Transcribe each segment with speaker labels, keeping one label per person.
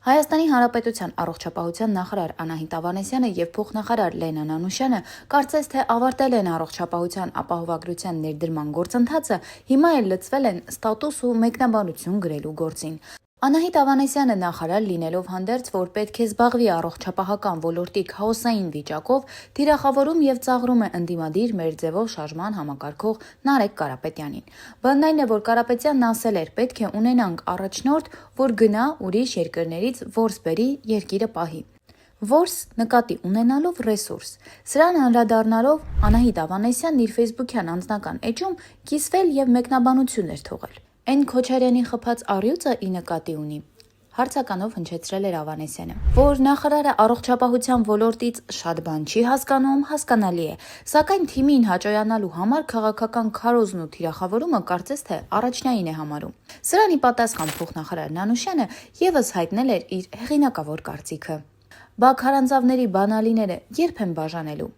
Speaker 1: Հայաստանի Հանրապետության առողջապահության նախարար Անահիտ Ավանեսյանը եւ փոխնախարար Լենա Նանուշյանը կարծես թե ավարտել են առողջապահության ապահովագրության ներդրման գործընթացը, հիմա էլ լծվել են ստատուս ու մեկնաբանություն գրելու գործին։ Անահիտ Ավանեսյանը նախարար լինելով հանդերձ, որ պետք է զբաղվի առողջապահական ոլորտի քաոսային վիճակով, թիրախավորում եւ ծաղրում է ընդդիմադիր մեր ձևով շարժման համակարգող Նարեկ Կարապետյանին։ Բանն այն է, որ Կարապետյանն ասել էր, պետք է ունենանք առաջնորդ, որ գնա ուրիշ երկրներից որս բերի, երկիրը պահի։ Որս նկատի ունենալով ռեսուրս։ Սրան անդրադառնալով Անահիտ Ավանեսյանն իր ֆեյսբուքյան անձնական էջում կիսվել եւ մեկնաբանություն էր թողել։ Այն Քոչարյանի խփած առյուծը ի նկատի ունի։ Հարցականով հնչեցրել էր Ավանեսյանը, որ նախարարը առողջապահության ոլորտից շատ բան չի հասկանում, հասկանալի է, սակայն թիմին հաճոյանալու համար քաղաքական քարոզն ու թիրախավորումը կարծես թե առաջնային է համարում։ Սրան ի պատասխան փոխնախարար Նանուշյանը եւս հայտնել էր իր հեղինակավոր կարծիքը։ Բա քարանձավների բանալիները երբ են բաժանելու։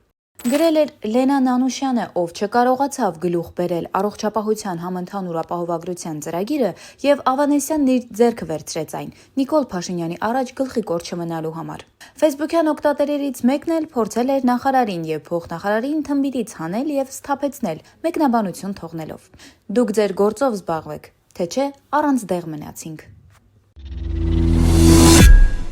Speaker 1: Գրել էր Լենա Նանուշյանը, ով չկարողացավ գլուխ բերել առողջապահության համընդհանուր ապահովագրության ծրագիրը եւ Ավանեսյանն իր ձեռքը վերցրեց այն Նիկոլ Փաշինյանի առաջ գլխի կոր չմնալու համար։ Ֆեյսբուքյան օգտատերերից մեկն էլ փորձել էր նախարարին եւ փոխնախարարին թմբիրից հանել եւ սթափեցնել մեկնաբանություն թողնելով։ Դուք ձեր գործով զբաղվեք, թե չէ առանց դեղ մնացինք։